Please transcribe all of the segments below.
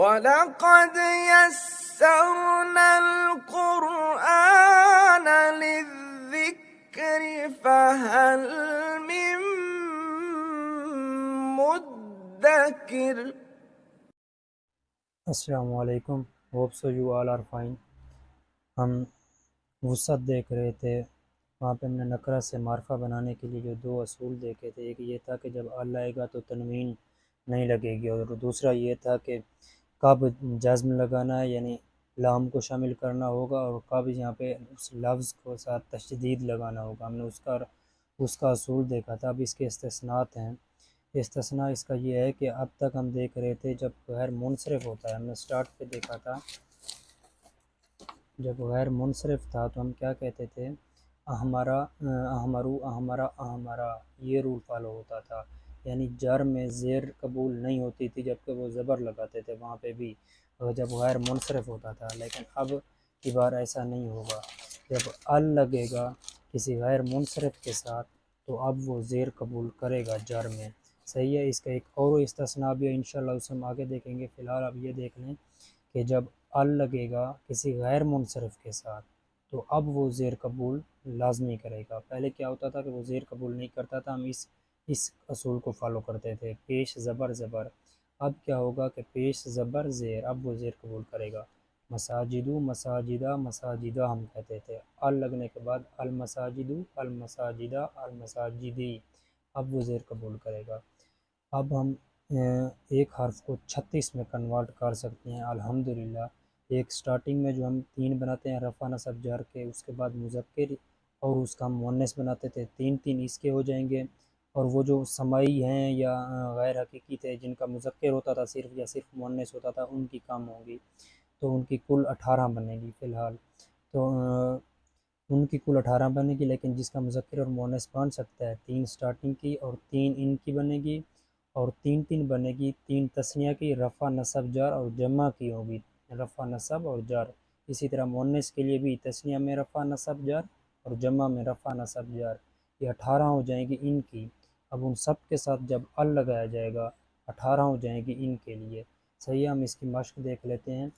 वलक़द यस्सरनल क़ुरआन लिज़्ज़िक्रि फ़हल मिन मुद्दकिर। अस्सलामु अलैकुम, hope so you all are fine. हम वुसअत देख रहे थे, वहाँ पे हमने नकरा से मार्फा बनाने के लिए जो दो असूल देखे थे। एक ये था कि जब अल आएगा तो तनवीन नहीं लगेगी, और दूसरा ये था कि कब जज़्म लगाना है, यानी लाम को शामिल करना होगा, और कब यहाँ पे उस लफ्ज़ को साथ तशदीद लगाना होगा। हमने उसका असूल देखा था। अब इसके इस्तिस्नात हैं। इस्तिस्ना इसका ये है कि अब तक हम देख रहे थे जब गैर मुनसरिफ होता है, हमने स्टार्ट पे देखा था, जब गैर मुनसरिफ था तो हम क्या कहते थे, हमारा अहमरू अहमरा अहमरा, ये रूल फॉलो होता था। यानी जर में ज़ेर कबूल नहीं होती थी जबकि वो ज़बर लगाते थे वहाँ पे भी, और जब गैर मुनसरिफ होता था। लेकिन अब की बार ऐसा नहीं होगा। जब अल लगेगा किसी गैर मुनसरिफ के साथ तो अब वो ज़ेर कबूल करेगा जर में। सही है। इसका एक और इस्तिस्ना भी है, इंशाल्लाह उसे हम आगे देखेंगे। फ़िलहाल अब ये देख लें कि जब अल लगेगा किसी गैर मुनसरिफ के साथ तो अब वो ज़ेर कबूल लाजमी करेगा। पहले क्या होता था कि वो ज़ेर कबूल नहीं करता था, हम इस असूल को फॉलो करते थे, पेश ज़बर ज़बर। अब क्या होगा कि पेश ज़बर ज़ेर, अब वो ज़ेर कबूल करेगा। मसाजिदु मसाजिदा मसाजिदा हम कहते थे, अल लगने के बाद अल मसाजिदु अल मसाजिदा अल मसाजिदी, अब वो ज़ेर कबूल करेगा। अब हम एक हर्फ को 36 में कन्वर्ट कर सकते हैं अल्हम्दुलिल्लाह। एक स्टार्टिंग में जो हम तीन बनाते हैं रफ़ा नसब जर के, उसके बाद मुज़क्किर, और उसका हम मुअन्नस बनाते थे, तीन तीन इसके हो जाएंगे। और वो जो समाई हैं या गैर हकीकी थे जिनका मुज़क्किर होता था सिर्फ या सिर्फ मुअन्नस होता था, उनकी कम होंगी, तो उनकी कुल 18 बनेगी फ़िलहाल। तो उनकी कुल 18 बनेगी, लेकिन जिसका मुज़क्किर और मुअन्नस बन सकता है, तीन स्टार्टिंग की और तीन इनकी बनेगी, और तीन तीन बनेगी, तीन तस्निया की, रफ़ा नसब जर और जमा की होगी, रफ़ा नसब और जर। इसी तरह मुअन्नस के लिए भी तस्निया में रफ़ा नसब जर और जमा में रफ़ा नसब जर, ये 18 हो जाएंगी इनकी। अब उन सब के साथ जब अल लगाया जाएगा 18 हो जाएंगी इनके लिए। सही है। हम इसकी मश्क देख लेते हैं।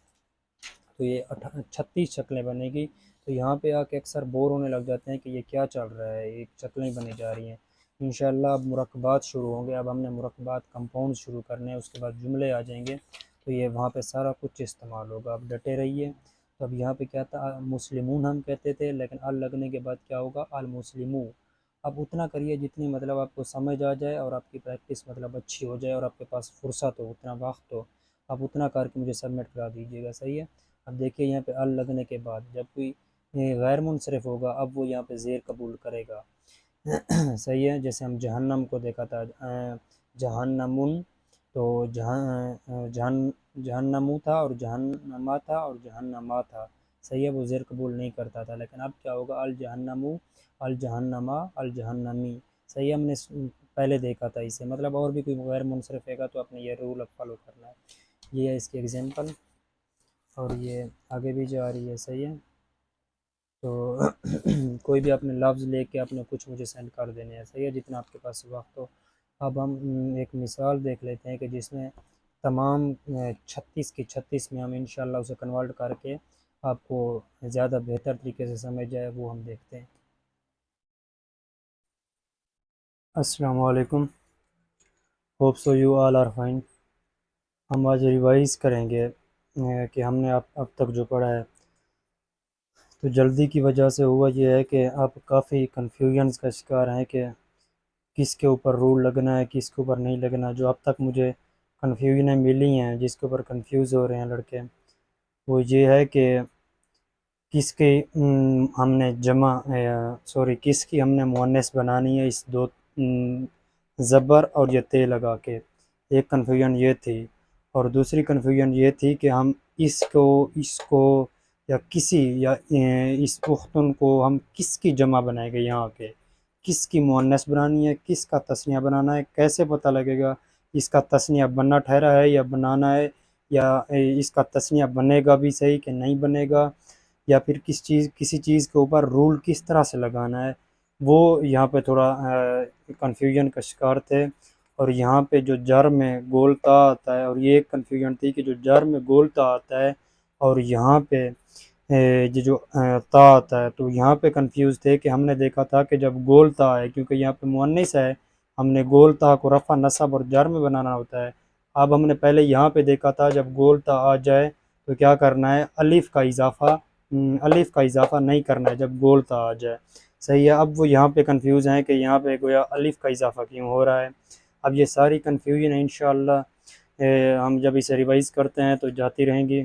तो ये 36 शक्लें बनेगी। तो यहाँ पे आके अक्सर बोर होने लग जाते हैं कि ये क्या चल रहा है, एक शक्लें बनी जा रही हैं। इंशाल्लाह अब मुरक्कबात शुरू होंगे। अब हमने मुरक्कबात कंपाउंड शुरू करने हैं, उसके बाद जुमले आ जाएंगे, तो ये वहाँ पे सारा कुछ इस्तेमाल होगा। अब डटे रहिए। तो अब यहाँ पे क्या था, मुस्लिमून हम कहते थे, लेकिन अल लगने के बाद क्या होगा, अल मुस्लिमू। अब उतना करिए जितनी मतलब आपको समझ आ जाए और आपकी प्रैक्टिस मतलब अच्छी हो जाए और आपके पास फुर्सत हो, उतना वक्त हो, आप उतना करके मुझे सबमिट करा दीजिएगा। सही है। अब देखिए यहाँ पे अल लगने के बाद जब कोई गैर मुनसरिफ होगा, अब वो यहाँ पे ज़ेर कबूल करेगा। सही है। जैसे हम जहन्नम को देखा था, जहन्नमुन, तो जहन्नमू था और जहन्नमा था और जहन्नमा था। सही है। वो ज़ेर कबूल नहीं करता था, लेकिन अब क्या होगा, अल जहन्नमू अल जहन्नमा अल जहन्नमी। सही है। हमने पहले देखा था इसे, मतलब और भी कोई गैर मुनसरिफ है तो आपने ये रूल फॉलो करना है। ये है इसकी एग्जांपल, और ये आगे भी जा रही है। सही है। तो कोई भी अपने लफ्ज़ लेके अपने कुछ मुझे सेंड कर देने हैं। सही है, जितना आपके पास वक्त हो। अब हम एक मिसाल देख लेते हैं कि जिसमें तमाम 36 की 36 में हम इंशाल्लाह उसे कन्वर्ट करके आपको ज़्यादा बेहतर तरीके से समझ जाए, वो हम देखते हैं। अस्सलामु अलैकुम, hope so you all are fine. हम आज रिवाइज़ करेंगे कि हमने अब तक जो पढ़ा है। तो जल्दी की वजह से हुआ ये है कि आप काफ़ी कन्फ्यूजन्स का शिकार हैं कि किसके ऊपर रूल लगना है, किसके ऊपर नहीं लगना। जो अब तक मुझे कन्फ्यूजनें मिली हैं, जिसके ऊपर कंफ्यूज हो रहे हैं लड़के, वो ये है कि किसके हमने जमा सॉरी किसकी हमने मुअन्नस बनानी है, इस दो ज़बर और ये ते लगा के। एक कन्फ्यूजन ये थी, और दूसरी कन्फ्यूजन ये थी कि हम इसको इसको या किसी या इस उख्तुन को हम किसकी जमा बनाएंगे, यहाँ के किसकी मुअन्नस बनानी है, किसका तस्निया बनाना है, कैसे पता लगेगा इसका तस्निया बनना ठहरा है या बनाना है, या इसका तस्निया बनेगा भी सही कि नहीं बनेगा, या फिर किसी चीज़ के ऊपर रूल किस तरह से लगाना है। वो यहाँ पे थोड़ा कन्फ्यूजन का शिकार थे, और यहाँ पे जो जर में गोलता आता है, और ये एक कन्फ्यूजन थी कि जो जर में गोलता आता है और यहाँ पे ये जो ता आता है, तो यहाँ पे कंफ्यूज थे कि हमने देखा था कि जब गोलता है, क्योंकि यहाँ पे मुअन्निस है, हमने गोलता को रफ़ा नसब और जर में बनाना होता है। अब हमने पहले यहाँ पे देखा था जब गोलता आ जाए तो क्या करना है, अलिफ का इजाफा नहीं करना है जब गोलता आ जाए। सही है। अब वो यहाँ पे कंफ्यूज हैं कि यहाँ पे गोया अलिफ का इजाफा क्यों हो रहा है। अब ये सारी कन्फ्यूजन है इंशाअल्लाह हम जब इसे रिवाइज़ करते हैं तो जाती रहेंगी।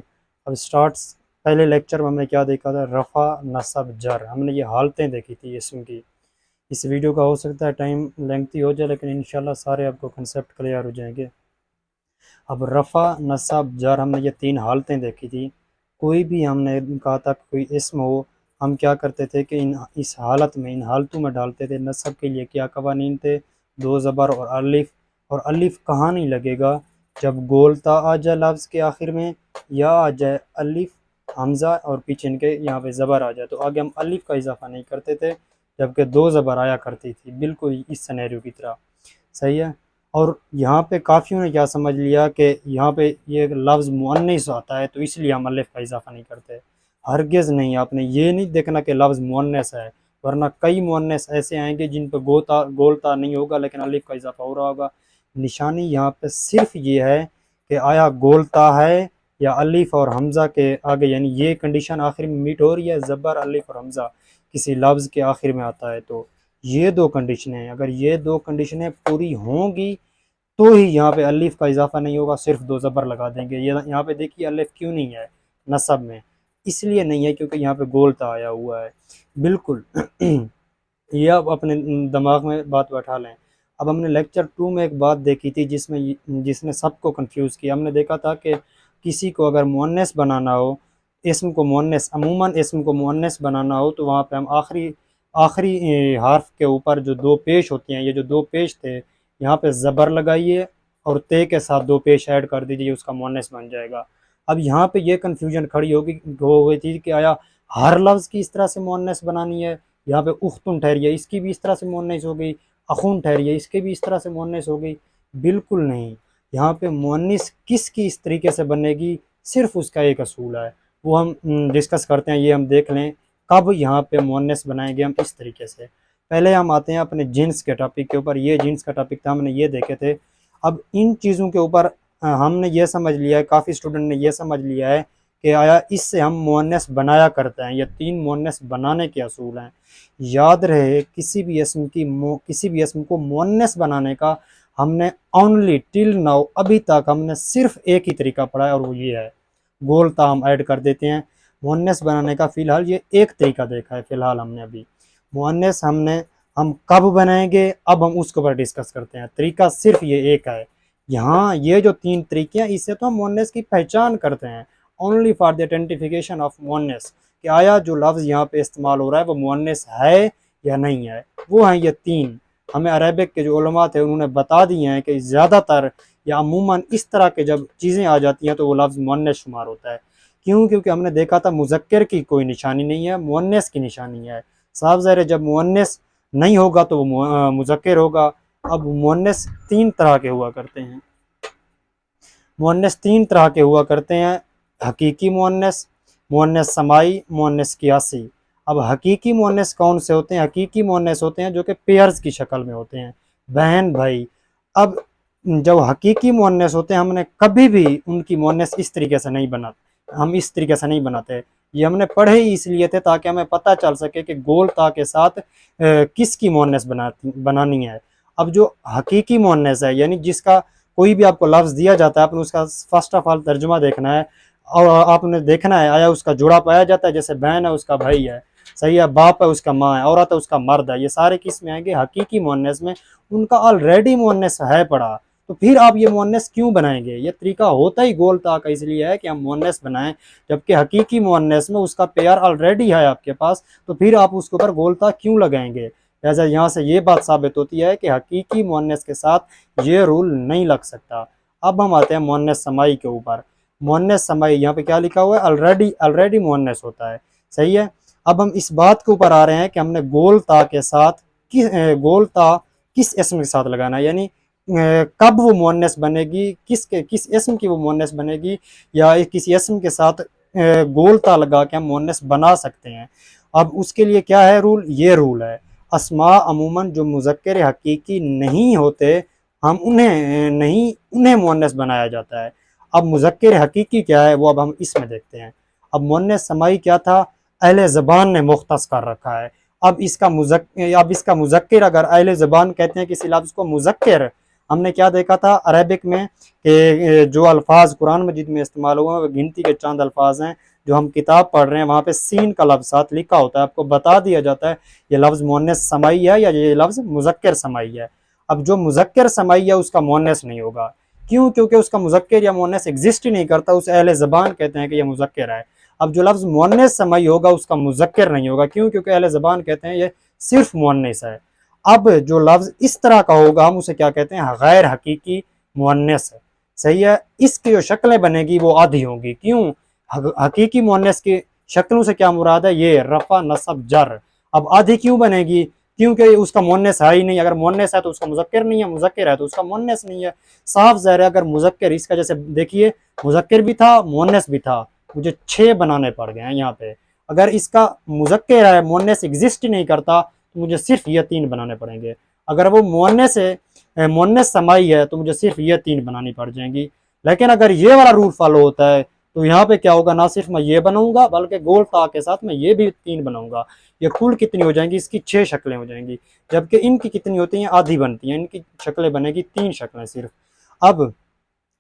अब स्टार्ट्स, पहले लेक्चर में हमने क्या देखा था, रफ़ा नसब जर, हमने ये हालतें देखी थी इसम की। इस वीडियो का हो सकता है टाइम लेंथी हो जाए, लेकिन इंशाल्लाह सारे आपको कंसेप्ट क्लियर हो जाएंगे। अब रफ़ा नसब जर हमने ये 3 हालतें देखी थी। कोई भी हमने कहा था कोई इसम हो, हम क्या करते थे कि इस हालत में, इन हालतों में डालते थे। नसब के लिए क्या कवानीन थे, 2 ज़बर और अलिफ। और अलिफ कहाँ नहीं लगेगा, जब गोलता आ जाए लफ्ज़ के आखिर में, या आ जाए अलिफ हमज़ा और पीछे इनके यहाँ पे ज़बर आ जाए, तो आगे हम अलिफ का इजाफा नहीं करते थे, जबकि 2 ज़बर आया करती थी, बिल्कुल इस सिनेरियो की तरह। सही है। और यहाँ पे काफ़ियों ने क्या समझ लिया कि यहाँ पे ये लफ्ज़ मुअन्निस आता है तो इसलिए हम अलिफ का इजाफा नहीं करते। हरगिज़ नहीं, आपने ये नहीं देखना कि लफ्ज़ मुअन्निस है, वरना कई मुअन्निस ऐसे आएंगे जिन पर गोलता नहीं होगा लेकिन अलिफ का इजाफा हो रहा होगा। निशानी यहाँ पे सिर्फ ये है कि आया गोलता है या अलिफ और हमज़ा के आगे, यानी ये कंडीशन आखिर में मीट हो रही है, ज़बर अलिफ और हमज़ा किसी लफ्ज़ के आखिर में आता है। तो ये 2 कंडीशनें हैं, अगर ये 2 कंडीशनें पूरी होंगी तो ही यहाँ पे अलिफ का इजाफा नहीं होगा, सिर्फ 2 ज़बर लगा देंगे। ये यहाँ पे देखिए अलिफ क्यों नहीं है नसब में, इसलिए नहीं है क्योंकि यहाँ पे गोलता आया हुआ है। बिल्कुल ये आप अपने दिमाग में बात बैठा लें। अब हमने लेक्चर 2 में एक बात देखी थी जिसने सबको कंफ्यूज किया। हमने देखा था कि किसी को अगर मुअन्नस बनाना हो, इसम को मुअन्नस, अमूमन इसम को मुअन्नस बनाना हो, तो वहाँ पे हम आखिरी आखिरी हार्फ के ऊपर जो 2 पेश होती हैं, ये जो 2 पेश थे, यहाँ पे ज़बर लगाइए और ते के साथ 2 पेश ऐड कर दीजिए, उसका मुअन्नस बन जाएगा। अब यहाँ पे ये कन्फ्यूजन खड़ी हो गई थी कि आया हर लफ्ज़ की इस तरह से मुअन्नस बनानी है। यहाँ पे उख्तुन ठहरी है, इसकी भी इस तरह से मुअन्नस हो गई, अखून ठहरी है, इसके भी इस तरह से मुअन्नस हो गई। बिल्कुल नहीं, यहाँ पे मुअन्नस किसकी इस तरीके से बनेगी, सिर्फ उसका एक असूल है, वो हम डिस्कस करते हैं। ये हम देख लें कब यहाँ पे मुअन्नस बनाएंगे हम इस तरीके से। पहले हम आते हैं अपने जिन्स के टॉपिक के ऊपर। ये जिन्स का टॉपिक था, हमने ये देखे थे। अब इन चीज़ों के ऊपर हमने ये समझ लिया है, काफ़ी स्टूडेंट ने ये समझ लिया है कि आया इससे हम मुअन्नस बनाया करते हैं, ये 3 मुअन्नस बनाने के असूल हैं। याद रहे किसी भी इसम को मुअन्नस बनाने का हमने ओनली टिल नाउ, अभी तक हमने सिर्फ एक ही तरीका पढ़ा है, और वो ये है गोलता हम ऐड कर देते हैं। मुअन्नस बनाने का फ़िलहाल ये एक तरीका देखा है फ़िलहाल हमने अभी। मुअन्नस हम कब बनाएंगे, अब हम उसके ऊपर डिस्कस करते हैं। तरीका सिर्फ ये एक है। यहाँ ये जो 3 तरीके हैं, इससे तो हम मुअन्नस की पहचान करते हैं, only for the identification of muons, कि आया जो लफ्ज़ यहाँ पे इस्तेमाल हो रहा है वो मुअन्नस है या नहीं है। वो हैं ये 3। हमें अरबिक के जो उलमा थे उन्होंने बता दिए हैं कि ज़्यादातर या अमूमन इस तरह के जब चीज़ें आ जाती हैं तो वो लफ्ज़ मुअन्नस शुमार होता है। क्यों? क्योंकि हमने देखा था मुज़क्कर की कोई निशानी नहीं है, मुअन्नस की निशानी है। साफ ज़ाहिर है जब मुअन्नस नहीं होगा तो वो मुज़क्कर होगा। अब मुअन्नस 3 तरह के हुआ करते हैं। मुअन्नस 3 तरह के हुआ करते हैं, हकीकी मुअन्नस, मुअन्नस समाई, मुअन्नस कियासी। अब हकीकी मुअन्नस कौन से होते हैं? हकीकी मुअन्नस होते हैं जो कि पेयर्स की शक्ल में होते हैं, बहन भाई। अब जब हकीकी मुअन्नस होते हैं, हमने कभी भी उनकी मुअन्नस इस तरीके से नहीं बनाते। ये हमने पढ़े ही इसलिए थे ताकि हमें पता चल सके कि गोल ता के साथ किसकी मुअन्नस बनानी है। अब जो हकीकी मुअन्नस है, यानी जिसका कोई भी आपको लफ्ज़ दिया जाता है, आपने उसका फर्स्ट ऑफ ऑल तर्जुमा देखना है और आपने देखना है आया उसका जुड़ा पाया जाता है, जैसे बहन है उसका भाई है, सही है, बाप है उसका माँ है, औरत है उसका मर्द है। ये सारे किस में आएंगे? हकीकी मुअन्नस में। उनका ऑलरेडी मुअन्नस है पड़ा, तो फिर आप ये मुअन्नस क्यों बनाएंगे? ये तरीका होता ही गोल ता का इसलिए है कि हम मुअन्नस बनाएं, जबकि हकीकी मुअन्नस में उसका पेयर ऑलरेडी है आपके पास, तो फिर आप उसके ऊपर गोल ता क्यों लगाएंगे? लिहाजा यहाँ से ये बात साबित होती है कि हकीकी मुअन्नस के साथ ये रूल नहीं लग सकता। अब हम आते हैं मुअन्नस समाई के ऊपर। मुअन्नस समाई यहाँ पे क्या लिखा हुआ है? ऑलरेडी मुअन्नस होता है, सही है। अब हम इस बात के ऊपर आ रहे हैं कि हमने गोल ता के साथ गोल ता किस इसम के साथ लगाना है, यानी कब वो मुअन्नस बनेगी, किस इसम की वो मुअन्नस बनेगी, या किसी इसम के साथ गोलता लगा के हम मुअन्नस बना सकते हैं। अब उसके लिए क्या है रूल, ये रूल है अस्मा अमूमन जो मुज़क्कर हकीकी नहीं होते हम उन्हें मुअन्नस बनाया जाता है। अब मुज़क्कर हकीकी क्या है वो अब हम इसमें देखते हैं। अब मुअन्नस समाई क्या था, अहले ज़बान ने मुख्तस कर रखा है। अब इसका मुज़क्कर अगर अहले ज़बान कहते हैं किसी लफ्ज़ को मुज़क्कर, हमने क्या देखा था अरबिक में कि जो अल्फाज कुरान मजीद में इस्तेमाल हुए हैं वो गिनती के चंद अल्फाज हैं। जो हम किताब पढ़ रहे हैं वहाँ पे सीन का लफ्ज़ साथ लिखा होता है, आपको बता दिया जाता है ये लफ्ज़ मुअन्नस समाई है या ये लफ्ज़ मुज़क्कर समाई है। अब जो मुज़क्कर समाई है उसका मुअन्नस नहीं होगा, क्यों, क्योंकि उसका मुज़क्कर या मुअन्नस एग्जिस्ट ही नहीं करता, उस अहले ज़बान कहते हैं कि यह मुज़क्कर है। अब जो लफ्ज़ मुअन्नस समाई होगा उसका मुज़क्कर नहीं होगा, क्यों, क्योंकि अहले ज़बान कहते हैं ये सिर्फ मुअन्नस है। अब जो लफ्ज़ इस तरह का होगा हम उसे क्या कहते हैं, गैर हकीकी मुअन्नस है। सही है, इसकी जो शक्लें बनेगी वो आधी होंगी, क्यों, हकीकी मुअन्नस की शक्लों से क्या मुराद है, ये रफ़ा नसब जर। अब आधी क्यों बनेगी, क्योंकि उसका मुअन्नस है ही नहीं, अगर मुअन्नस है तो उसका मुज़क्कर नहीं है, मुज़क्कर है तो उसका मुअन्नस नहीं है। साफ ज़ाहिर है अगर मुज़क्कर, इसका जैसे देखिए मुज़क्कर भी था मुअन्नस भी था, मुझे 6 बनाने पड़ गए हैं यहाँ पे। अगर इसका मुज़क्कर है मुअन्नस एग्जिस्ट ही नहीं करता तो मुझे सिर्फ ये 3 बनाने पड़ेंगे। अगर वो मुअन्नस है, मुअन्नस समाई है तो मुझे सिर्फ ये 3 बनानी पड़ जाएंगी। लेकिन अगर ये वाला रूल फॉलो होता है तो यहाँ पे क्या होगा, ना सिर्फ मैं ये बनाऊंगा बल्कि गोल ता के साथ मैं ये भी 3 बनाऊंगा। ये कुल कितनी हो जाएंगी, इसकी 6 शक्लें हो जाएंगी, जबकि इनकी कितनी होती हैं, आधी बनती हैं, इनकी शक्लें बनेगी 3 शक्लें सिर्फ। अब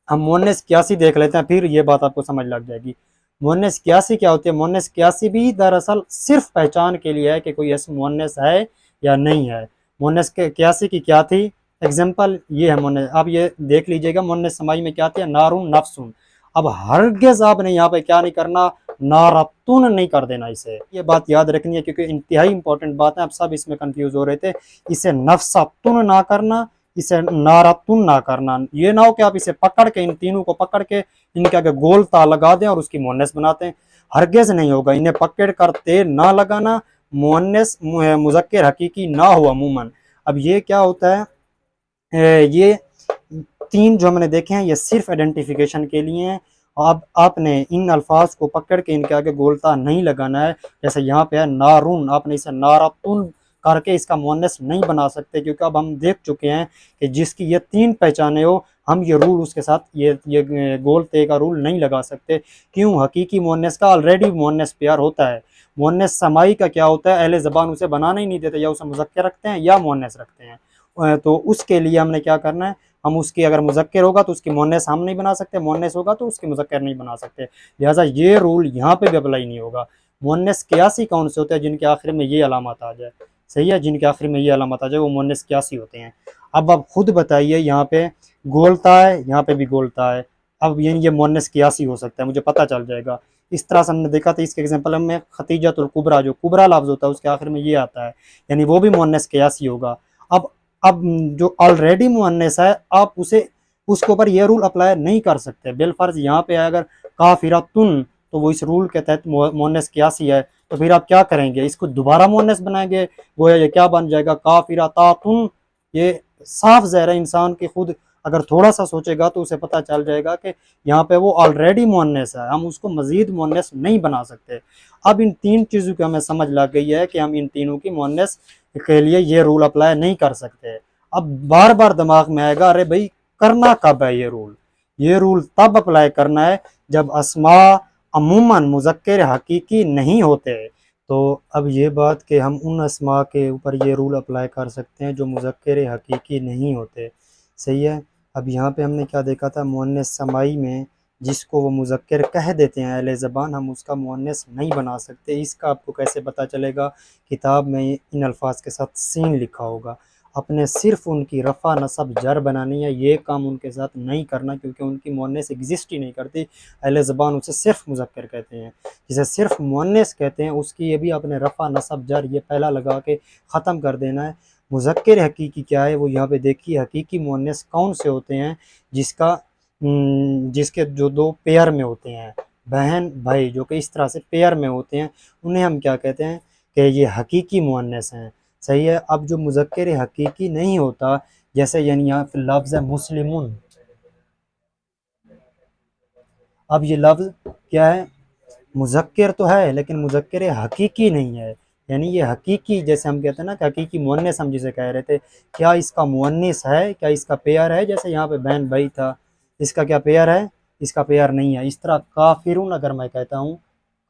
हम मुअन्नस कियासी देख लेते हैं, फिर ये बात आपको समझ लग जाएगी। मुअन्नस कियासी क्या होती है, मुअन्नस कियासी भी दरअसल सिर्फ पहचान के लिए है कि कोई ऐसा मुअन्नस है या नहीं है। मुअन्नस कियासी की क्या थी, एग्जाम्पल ये है मुअन्नस, आप ये देख लीजिएगा मुअन्नस समाई में क्या थी, नारुन नफ्सुन। अब हरगिज़ आपने यहाँ पे क्या नहीं करना, नारतुन नहीं कर देना इसे, ये बात याद रखनी है क्योंकि इंतहाई इंपॉर्टेंट बात है, आप सब इसमें कंफ्यूज हो रहे थे। इसे नफ्सतुन ना करना, इसे नारतुन ना करना, ये ना हो कि आप इसे पकड़ के, इन तीनों को पकड़ के इनके आगे गोल ता लगा दें और उसकी मुअन्नस बनाते हैं, हरगिज़ नहीं होगा। इन्हें पकड़ कर तेल ना लगाना, मुअन्नस मुज़क्कर हकीकी ना हो अमूमन। अब ये क्या होता है, ये 3 जो हमने देखे हैं ये सिर्फ आइडेंटिफिकेशन के लिए हैं। अब आपने इन अल्फाज को पकड़ के इनके आगे गोलता नहीं लगाना है, जैसे यहाँ पे है नारून, आपने इसे नारातुन करके इसका मुअन्नस नहीं बना सकते, क्योंकि अब हम देख चुके हैं कि जिसकी ये 3 पहचाने हो हम ये रूल उसके साथ ये गोल ते का रूल नहीं लगा सकते। क्यों, हकीकी मुअन्नस का ऑलरेडी मुअन्नस पेयर होता है। मुअन्नस समाई का क्या होता है, अहले ज़बान उसे बनाने ही नहीं देते, या उसे मुज़क्कर रखते हैं या मुअन्नस रखते हैं। तो उसके लिए हमने क्या करना है, हम उसकी अगर मुज़क्कर होगा तो उसकी मुअन्नस हम नहीं बना सकते, मुअन्नस होगा तो उसकी मुज़क्कर नहीं बना सकते, लिहाजा ये रूल यहाँ पे भी अप्लाई नहीं होगा। मुअन्नस कियासी कौन से होते हैं, जिनके आखिर में ये अलामत आ जाए, सही है, जिनके आखिर में ये अलामत आ जाए वो मुअन्नस कियासी होते हैं। अब आप खुद बताइए, यहाँ पे गोलता है, यहाँ पे भी गोलता है, अब ये मुअन्नस कियासी हो सकता है, मुझे पता चल जाएगा। इस तरह से हमने देखा था, इसके एग्जाम्पल में खतीजतुल कुबरा, जो कुबरा लफ्ज़ होता है उसके आखिर में ये आता है, यानी वो भी मुअन्नस कियासी होगा। अब जो ऑलरेडी मुअन्नस है आप उसके ऊपर ये रूल अप्लाई नहीं कर सकते। बिलफर्ज यहाँ पे अगर काफिरतुन तो वो इस रूल के तहत मुअन्नस कियासी है, तो फिर आप क्या करेंगे, इसको दोबारा मुअन्नस बनाएंगे, वो ये क्या बन जाएगा, काफिरतातुन। ये साफ ज़ाहिर है, इंसान के खुद अगर थोड़ा सा सोचेगा तो उसे पता चल जाएगा कि यहाँ पे वो ऑलरेडी मुअन्नस है, हम उसको मजीद मुअन्नस नहीं बना सकते। अब इन 3 चीज़ों की हमें समझ लग गई है कि हम इन तीनों की मुअन्नस के लिए ये रूल अप्लाई नहीं कर सकते। अब बार बार दिमाग में आएगा, अरे भाई करना कब है ये रूल तब अप्लाई करना है जब अस्मा अमूमन मुज़क्कर हकीकी नहीं होते। तो अब ये बात कि हम उन अस्मा के ऊपर ये रूल अप्लाई कर सकते हैं जो मुज़क्कर हकीकी नहीं होते, सही है। अब यहाँ पे हमने क्या देखा था, मुअन्नस समाई में जिसको वो मुज़क्कर कह देते हैं अहले ज़बान, हम उसका मुअन्नस नहीं बना सकते। इसका आपको कैसे पता चलेगा, किताब में इन अल्फाज के साथ सीन लिखा होगा, अपने सिर्फ उनकी रफ़ा नसब जर बनानी है, ये काम उनके साथ नहीं करना, क्योंकि उनकी मुअन्नस एग्जिस्ट ही नहीं करती। अहले ज़बान उसे सिर्फ मुज़क्कर कहते हैं, जिसे सिर्फ मुअन्नस कहते हैं उसकी ये भी अपने रफ़ा नसब जर ये पहला लगा के ख़त्म कर देना है। मुज़क्कर हकीकी क्या है, वो यहाँ पे देखिए, हकीकी मुअन्नस कौन से होते हैं, जिसके जो 2 पेयर में होते हैं, बहन भाई, जो कि इस तरह से पेयर में होते हैं, उन्हें हम क्या कहते हैं कि ये हकीकी मुअन्नस हैं, सही है। अब जो मुज़क्कर हकीकी नहीं होता, जैसे यानी यहाँ पे लफ्ज़ है मुस्लिमुन। अब ये लफ्ज़ क्या है, मुज़क्किर तो है लेकिन मुज़क्किर हकीकी नहीं है। यानी ये हकीकी, जैसे हम कहते हैं ना कि हकीकी मुअन्निस, हम जिसे कह रहे थे, क्या इसका मुअन्निस है, क्या इसका पेयर है। जैसे यहाँ पे बहन भाई था, इसका क्या पेयर है, इसका पेयर नहीं है। इस तरह काफिरुन अगर मैं कहता हूँ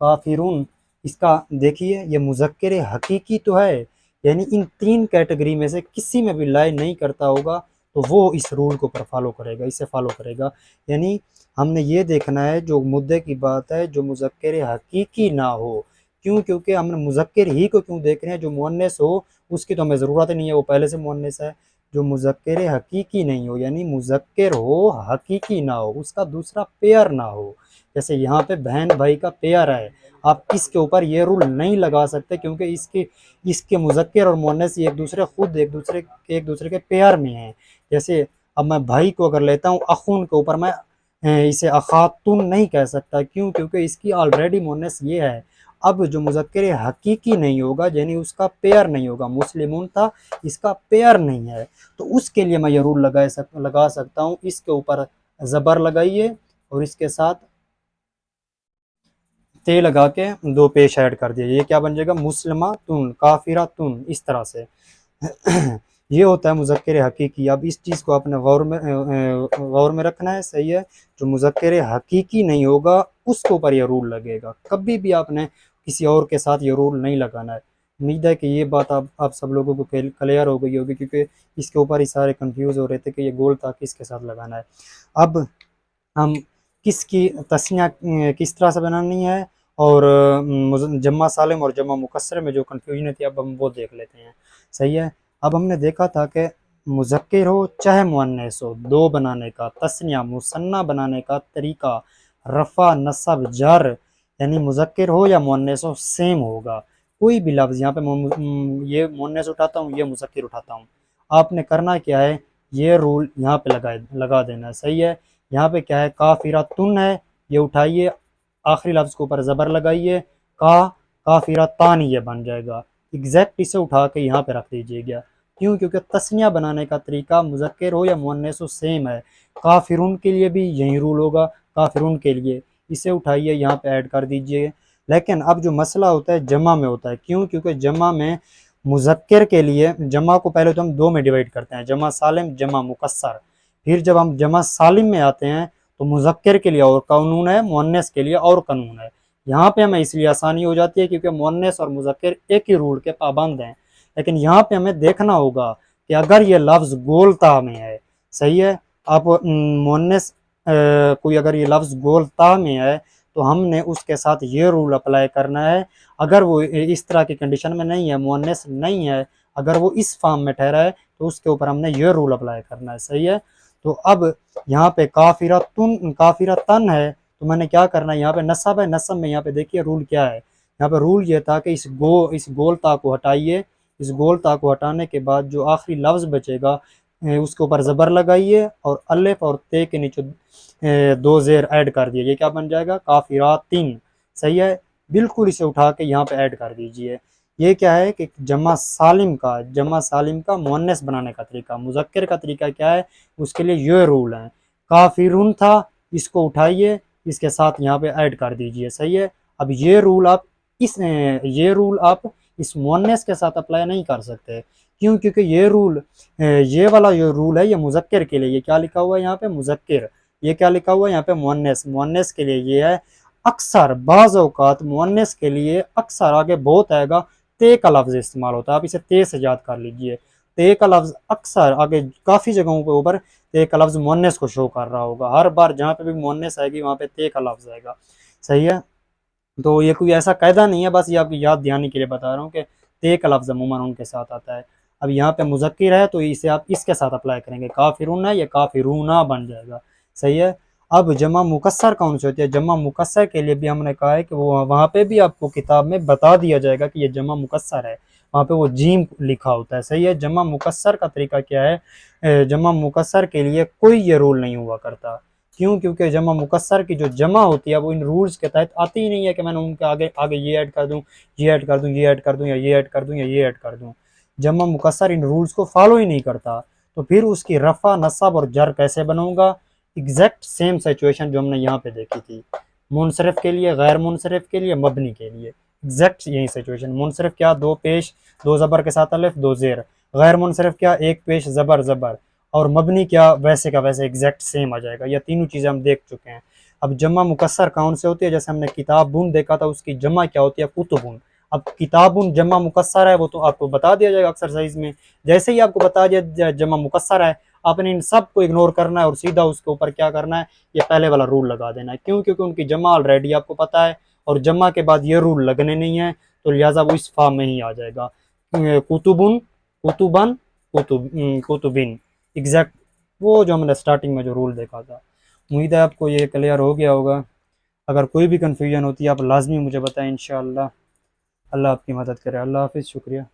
काफिरुन, इसका देखिए ये मुज़क्किर हकीकी तो है, यानी इन तीन कैटेगरी में से किसी में भी लाई नहीं करता होगा तो वो इस रूल को पर फॉलो करेगा, इसे फॉलो करेगा। यानी हमने ये देखना है जो मुद्दे की बात है, जो मुज़क्किर हकीकी ना हो। क्यों? क्योंकि हमने मुज़क्किर ही को क्यों देख रहे हैं, जो मुअन्निस हो उसकी तो हमें ज़रूरत ही नहीं है, वो पहले से मुअन्निस है। जो मुज़क्किर हकीकी नहीं हो, यानी मुज़क्किर हो हकीकी ना हो, उसका दूसरा पेयर ना हो। जैसे यहाँ पे बहन भाई का पेयर है, आप इसके ऊपर ये रूल नहीं लगा सकते क्योंकि इसके इसके मुज़क्किर और मुअन्निस एक दूसरे खुद एक दूसरे के पेयर में हैं। जैसे अब मैं भाई को अगर लेता हूँ अखून के ऊपर, मैं इसे अखातुन नहीं कह सकता। क्यों? क्योंकि इसकी ऑलरेडी मुअन्निस ये है। अब जो मुज़क्किर हकीकी नहीं होगा, यानी उसका पेयर नहीं होगा, मुस्लिमुन था, इसका पेयर नहीं है, तो उसके लिए मैं ये रूल लगा सकता हूँ, इसके ऊपर ज़बर लगाइए और इसके साथ ते लगा के दो पेश ऐड कर दिए, ये क्या बन जाएगा, मुस्लिमा तुन, काफिरा तुन, इस तरह से। ये होता है मुज़क्किर हकीकी। अब इस चीज़ को आपने गौर में रखना है, सही है। जो मुज़क्किर हकीकी नहीं होगा उसके ऊपर ये रूल लगेगा, कभी भी आपने किसी और के साथ ये रूल नहीं लगाना है। उम्मीद है कि ये बात आप सब लोगों को क्लियर हो गई होगी, क्योंकि इसके ऊपर ही सारे कंफ्यूज हो रहे थे कि ये गोल था किसके साथ लगाना है। अब हम किसकी तस्निया किस तरह से बनानी है और जम्मा सालिम और जम्मा मुकस्सर में जो कन्फ्यूजन थी, अब हम वो देख लेते हैं, सही है। अब हमने देखा था कि मुज़क्किर हो चाहे मुअन्निस हो, दो बनाने का, तस्निया मुसन्ना बनाने का तरीका, रफ़ा नसब जर, यानी मुज़क्किर हो या मुअन्निस हो सेम होगा। कोई भी लफ्ज़ यहाँ पे ये मुअन्निस उठाता हूँ, ये मुज़क्किर उठाता हूँ, आपने करना क्या है, ये रूल यहाँ पे लगा देना है, सही है। यहाँ पे क्या है, काफिरा तुन है, ये उठाइए, आखिरी लफ्ज़ के ऊपर ज़बर लगाइए, काफिरा तान, ये बन जाएगा। एग्जैक्ट इसे उठा के यहाँ पे रख दीजिएगा। क्यों? क्योंकि तस्निया बनाने का तरीका मुज़क्किर हो या मुअन्निस हो सेम है। काफिरुन के लिए भी यही रूल होगा, काफिरुन के लिए, इसे उठाइए यहाँ पे ऐड कर दीजिए। लेकिन अब जो मसला होता है जमा में होता है। क्यों? क्योंकि जमा में मुज़क्किर के लिए जमा को पहले तो हम दो में डिवाइड करते हैं, जमा सालिम, जमा मुकस्सर। फिर जब हम जमा सालिम में आते हैं तो मुज़क्किर के लिए और कानून है, मुअन्निस के लिए और कानून है। यहाँ पे हमें इसलिए आसानी हो जाती है क्योंकि मुअन्निस और मुज़क्किर एक ही रूल के पाबंद हैं। लेकिन यहाँ पे हमें देखना होगा कि अगर ये लफ्ज़ गोलता में है, सही है, आप मुअन्निस कोई अगर ये लफ्ज़ गोलता में है तो हमने उसके साथ ये रूल अप्लाई करना है। अगर वो इस तरह की कंडीशन में नहीं है, मुअन्निस नहीं है, अगर वो इस फॉर्म में ठहरा है तो उसके ऊपर हमने ये रूल अप्लाई करना है, सही है। तो अब यहाँ पे काफिरा तन है, तो मैंने क्या करना है, यहाँ पे नसब है, नसब में यहाँ पे देखिए रूल क्या है। यहाँ पे रूल ये था कि इस गोलता को हटाइए, इस गोलता को हटाने के बाद जो आखिरी लफ्ज़ बचेगा उसके ऊपर ज़बर लगाइए और अलिफ और ते के नीचे दो ज़ेर ऐड कर दिए, ये क्या बन जाएगा, काफिरातिन, सही है। बिल्कुल इसे उठा के यहाँ पे ऐड कर दीजिए। ये क्या है कि जमा सालिम का मुअन्निस बनाने का तरीका, मुज़क्किर का तरीका क्या है, उसके लिए ये रूल है। काफिरुन था, इसको उठाइए, इसके साथ यहाँ पे ऐड कर दीजिए, सही है। अब ये रूल आप इस मुअन्निस के साथ अप्लाई नहीं कर सकते। क्यों? क्योंकि ये वाला जो रूल है ये मुज़क्किर के लिए, ये क्या लिखा हुआ है यहाँ पे, मुज़क्किर, ये क्या लिखा हुआ है यहाँ पे, मुअन्निस के लिए ये है। अक्सर बाज़ औक़ात मुअन्निस के लिए अक्सर आगे बहुत आएगा ते का लफ्ज़ इस्तेमाल होता है, आप इसे ते से याद कर लीजिए। ते का लफ्ज़ अक्सर आगे काफ़ी जगहों पे ऊपर ते का लफ्ज़ मुअन्निस को शो कर रहा होगा, हर बार जहाँ पे भी मुअन्निस आएगी वहाँ पे ते का लफ्ज़ आएगा, सही है। तो ये कोई ऐसा कायदा नहीं है, बस ये आपकी याद दिलाने के लिए बता रहा हूँ कि ते का लफ्ज़ अमूमन उनके साथ आता है। अब यहाँ पे मुज़क्किर है तो इसे आप इसके साथ अप्लाई करेंगे, काफिरुन है, ये काफिरूना बन जाएगा, सही है। अब जमा मुकस्सर कौन सी होती है, जमा मुकस्सर के लिए भी हमने कहा है कि वो वहाँ पे भी आपको किताब में बता दिया जाएगा कि ये जमा मुकस्सर है, वहाँ पे वो जीम लिखा होता है, सही है। जमा मुकस्सर का तरीका क्या है, जमा मुकस्सर के लिए कोई ये रूल नहीं हुआ करता। क्यों? क्योंकि जमा मुकस्सर की जो जमा होती है वो इन रूल्स के तहत आती ही नहीं है कि मैंने उनके आगे आगे ये ऐड कर दूँ, ये ऐड कर दूँ, ये ऐड कर दूँ, या ये ऐड कर दूँ, या ये ऐड कर दूँ। जमा मुकस्सर इन रूल्स को फॉलो ही नहीं करता। तो फिर उसकी रफ़ा, नसब और जर कैसे बनाऊंगा? एग्जैक्ट सेम सिचुएशन जो हमने यहाँ पे देखी थी, मुनसरिफ के लिए, गैर मुनसरिफ के लिए, मबनी के लिए, एग्जैक्ट यही सिचुएशन। मुनसरिफ क्या? दो पेश, दो ज़बर के साथ अलिफ, दो ज़ेर। गैर मुनसरिफ क्या? एक पेश, ज़बर ज़बर। और मबनी क्या? वैसे का वैसे एग्जैक्ट सेम आ जाएगा। यह तीनों चीज़ें हम देख चुके हैं। अब जमा मुकस्सर कौन से होती है? जैसे हमने किताबुन देखा था, उसकी जमा क्या होती है? कुतुबुन। अब किताबुन जमा मुकस्सर है, वो तो आपको बता दिया जाएगा एक्सरसाइज में। जैसे ही आपको बता दिया जमा मुकस्सर है, आपने इन सब को इग्नोर करना है और सीधा उसके ऊपर क्या करना है? ये पहले वाला रूल लगा देना है। क्यों? क्योंकि उनकी जमा ऑलरेडी आपको पता है और जमा के बाद ये रूल लगने नहीं है, तो लिहाजा वो इस फॉर्म में ही आ जाएगा। कुतुबुन, कुतुबन, कुतुबिन, एग्जैक्ट वो जो हमने स्टार्टिंग में जो रूल देखा था। उम्मीद है आपको ये क्लियर हो गया होगा। अगर कोई भी कन्फ्यूजन होती है आप लाजमी मुझे बताएं इंशाअल्लाह। अल्लाह आपकी मदद करे। अल्लाह हाफिज़, शुक्रिया।